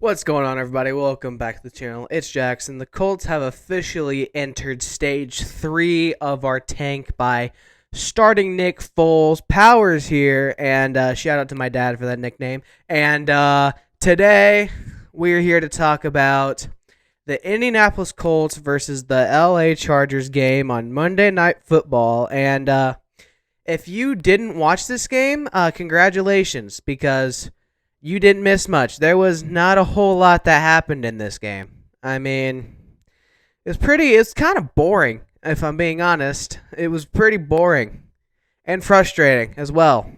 What's going on, everybody? Welcome back to the channel. It's Jackson. The Colts have officially entered stage 3 of our tank by starting Nick Foles. Powers here, and shout out to my dad for that nickname. And today, we're here to talk about the Indianapolis Colts versus the LA Chargers game on Monday Night Football. And if you didn't watch this game, congratulations, because you didn't miss much. There was not a whole lot that happened in this game. I mean, it's kind of boring, if I'm being honest. It was pretty boring and frustrating as well.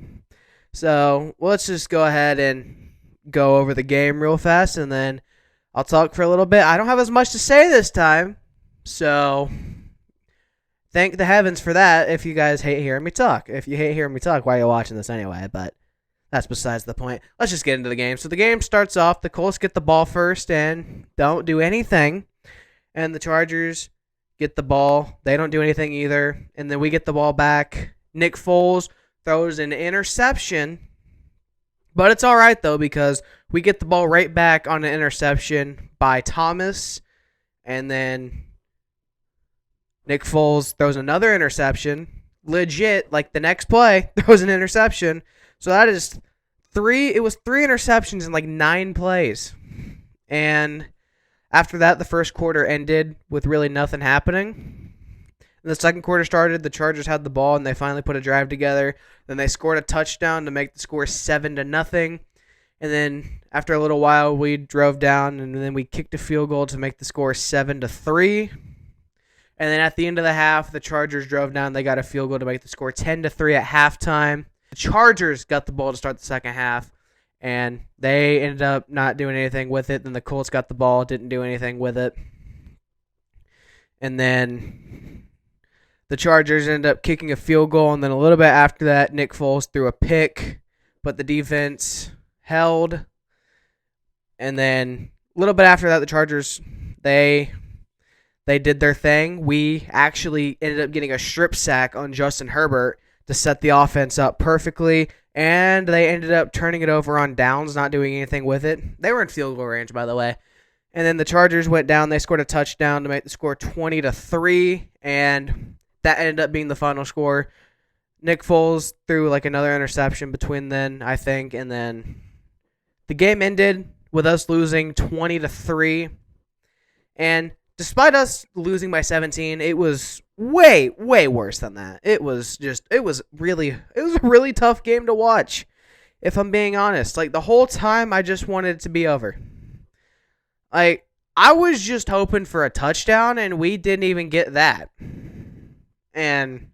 So let's just go ahead and go over the game real fast, and then I'll talk for a little bit. I don't have as much to say this time, so thank the heavens for that if you guys hate hearing me talk. If you hate hearing me talk, why are you watching this anyway? But that's besides the point. Let's just get into the game. So the game starts off. The Colts get the ball first and don't do anything. And the Chargers get the ball. They don't do anything either. And then we get the ball back. Nick Foles throws an interception. But it's all right, though, because we get the ball right back on an interception by Thomas. And then Nick Foles throws another interception. Legit, like the next play, throws an interception. So that is three interceptions in like 9 plays. And after that, the first quarter ended with really nothing happening. And the second quarter started, the Chargers had the ball, and they finally put a drive together. Then they scored a touchdown to make the score 7-0. And then after a little while, we drove down, and then we kicked a field goal to make the score 7-3. And then at the end of the half, the Chargers drove down. They got a field goal to make the score 10-3 at halftime. The Chargers got the ball to start the second half, and they ended up not doing anything with it. Then the Colts got the ball, didn't do anything with it. And then the Chargers ended up kicking a field goal, and then a little bit after that, Nick Foles threw a pick, but the defense held. And then a little bit after that, the Chargers, they did their thing. We actually ended up getting a strip sack on Justin Herbert to set the offense up perfectly, and they ended up turning it over on downs, not doing anything with it. They were in field goal range, by the way. And then the Chargers went down. They scored a touchdown to make the score 20-3, and that ended up being the final score. Nick Foles threw like another interception between then, I think, and then the game ended with us losing 20-3. And despite us losing by 17, it was way worse than that. It was a really tough game to watch, if I'm being honest. Like, the whole time, I just wanted it to be over. Like, I was just hoping for a touchdown, and we didn't even get that. And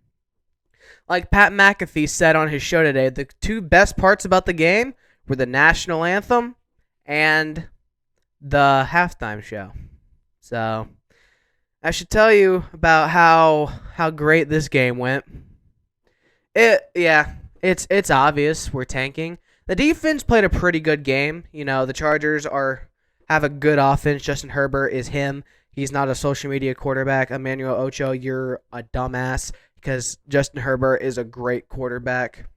like Pat McAfee said on his show today, the two best parts about the game were the national anthem and the halftime show. So I should tell you about how great this game went. It's obvious we're tanking. The defense played a pretty good game. You know, the Chargers have a good offense. Justin Herbert is him. He's not a social media quarterback. Emmanuel Ocho, you're a dumbass, because Justin Herbert is a great quarterback.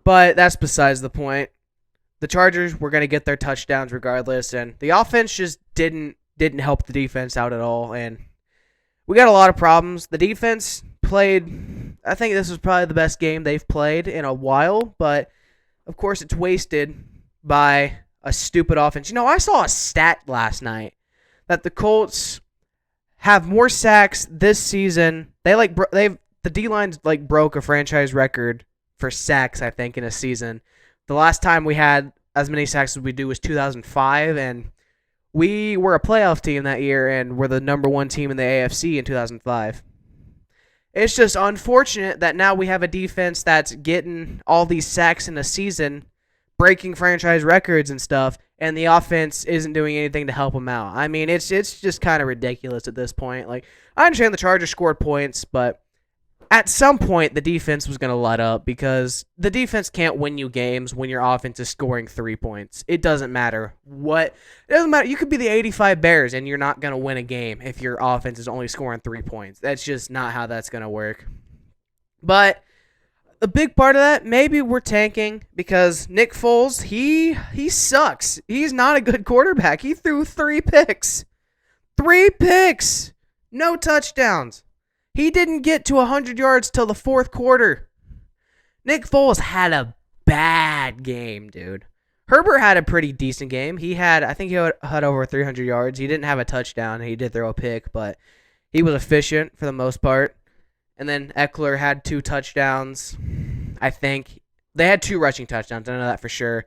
But that's besides the point. The Chargers were going to get their touchdowns regardless, and the offense just didn't help the defense out at all, and we got a lot of problems. The defense played, I think this was probably the best game they've played in a while, but of course it's wasted by a stupid offense. You know, I saw a stat last night that the Colts have more sacks this season. The D-line's like broke a franchise record for sacks, I think, in a season. The last time we had as many sacks as we do was 2005, and we were a playoff team that year, and we're the number 1 team in the AFC in 2005. It's just unfortunate that now we have a defense that's getting all these sacks in a season, breaking franchise records and stuff, and the offense isn't doing anything to help them out. I mean, it's just kind of ridiculous at this point. Like, I understand the Chargers scored points, but at some point the defense was going to let up, because the defense can't win you games when your offense is scoring 3 points. It doesn't matter what. It doesn't matter. You could be the 85 Bears and you're not going to win a game if your offense is only scoring 3 points. That's just not how that's going to work. But a big part of that, maybe we're tanking because Nick Foles, he sucks. He's not a good quarterback. He threw 3 picks. 3 picks. No touchdowns. He didn't get to 100 yards till the fourth quarter. Nick Foles had a bad game, dude. Herbert had a pretty decent game. I think he had over 300 yards. He didn't have a touchdown. He did throw a pick, but he was efficient for the most part. And then Eckler had 2 touchdowns. I think they had 2 rushing touchdowns. I know that for sure.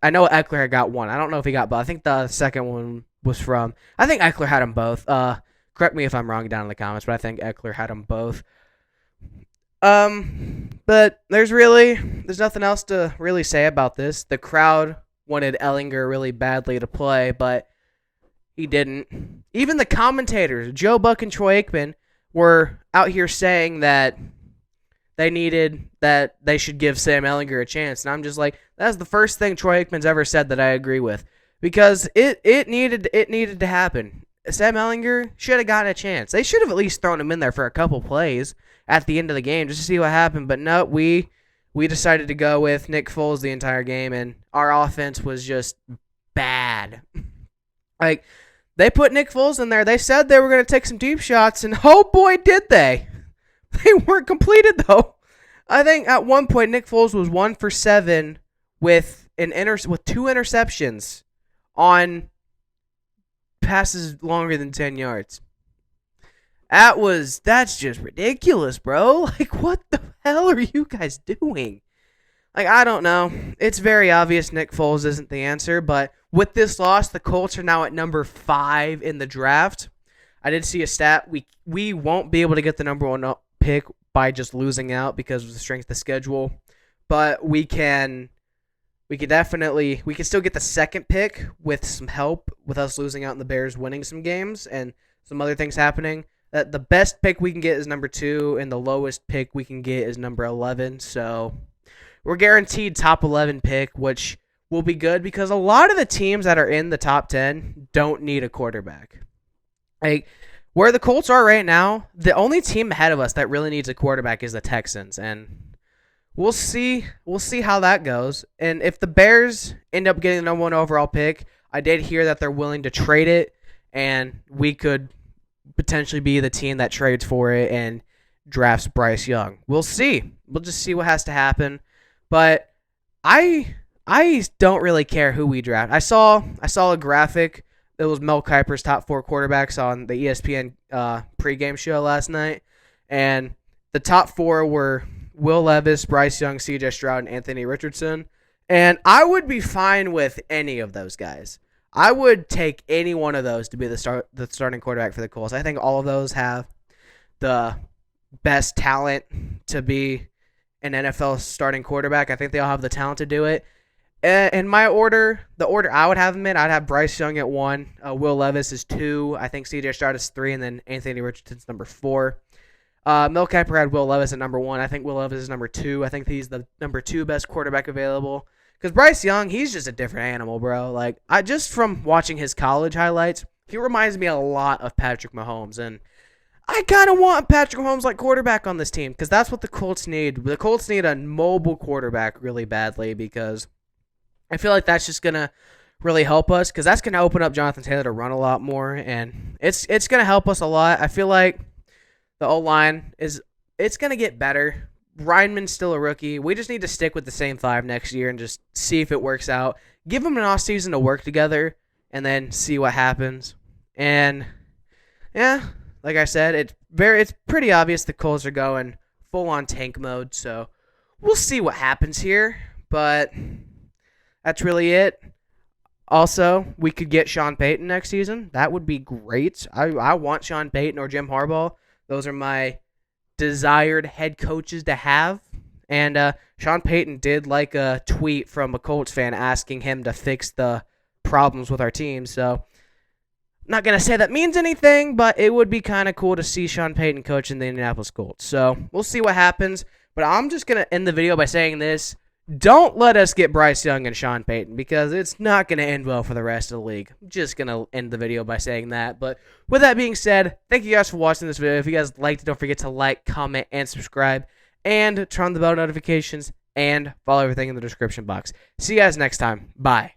I know Eckler had got 1. I don't know if he got both. I think the second one was from. I think Eckler had them both. Correct me if I'm wrong down in the comments, but I think Eckler had them both. But there's nothing else to really say about this. The crowd wanted Ellinger really badly to play, but he didn't. Even the commentators, Joe Buck and Troy Aikman, were out here saying that they should give Sam Ellinger a chance. And I'm just like, that's the first thing Troy Aikman's ever said that I agree with. Because it needed to happen. Sam Ellinger should have gotten a chance. They should have at least thrown him in there for a couple plays at the end of the game just to see what happened. But no, we decided to go with Nick Foles the entire game, and our offense was just bad. Like, they put Nick Foles in there. They said they were going to take some deep shots, and oh boy, did they. They weren't completed, though. I think at one point Nick Foles was 1 for 7 with 2 interceptions on passes longer than 10 yards. That's just ridiculous, bro. Like, what the hell are you guys doing? Like, I don't know. It's very obvious Nick Foles isn't the answer, but with this loss, the Colts are now at number 5 in the draft. I did see a stat. We won't be able to get the number 1 pick by just losing out because of the strength of schedule, but we can still get the second pick with some help with us losing out and the Bears winning some games and some other things happening. The best pick we can get is number 2, and the lowest pick we can get is number 11. So we're guaranteed top 11 pick, which will be good because a lot of the teams that are in the top 10 don't need a quarterback. Like, where the Colts are right now, the only team ahead of us that really needs a quarterback is the Texans, and we'll see how that goes. And if the Bears end up getting the number 1 overall pick, I did hear that they're willing to trade it, and we could potentially be the team that trades for it and drafts Bryce Young. We'll see. We'll just see what has to happen. But I don't really care who we draft. I saw a graphic. It was Mel Kiper's top 4 quarterbacks on the ESPN pregame show last night, and the top 4 were Will Levis, Bryce Young, C.J. Stroud, and Anthony Richardson. And I would be fine with any of those guys. I would take any one of those to be the starting quarterback for the Colts. I think all of those have the best talent to be an NFL starting quarterback. I think they all have the talent to do it. In my order, the order I would have them in, I'd have Bryce Young at 1, Will Levis is 2, I think C.J. Stroud is 3, and then Anthony Richardson's number 4. Mel Kiper had Will Levis at number 1. I think Will Levis is number 2. I think he's the number 2 best quarterback available. Because Bryce Young, he's just a different animal, bro. Like, just from watching his college highlights, he reminds me a lot of Patrick Mahomes. And I kind of want Patrick Mahomes like quarterback on this team because that's what the Colts need. The Colts need a mobile quarterback really badly because I feel like that's just going to really help us because that's going to open up Jonathan Taylor to run a lot more. And it's going to help us a lot. I feel like the O-line it's going to get better. Reinman's still a rookie. We just need to stick with the same 5 next year and just see if it works out. Give them an offseason to work together and then see what happens. And, yeah, like I said, it's pretty obvious the Colts are going full-on tank mode. So we'll see what happens here. But that's really it. Also, we could get Sean Payton next season. That would be great. I want Sean Payton or Jim Harbaugh. Those are my desired head coaches to have. And Sean Payton did like a tweet from a Colts fan asking him to fix the problems with our team. So I'm not going to say that means anything, but it would be kind of cool to see Sean Payton coaching the Indianapolis Colts. So we'll see what happens. But I'm just going to end the video by saying this. Don't let us get Bryce Young and Sean Payton because it's not going to end well for the rest of the league. I'm just going to end the video by saying that. But with that being said, thank you guys for watching this video. If you guys liked it, don't forget to like, comment, and subscribe. and turn on the bell notifications, and follow everything in the description box. See you guys next time. Bye.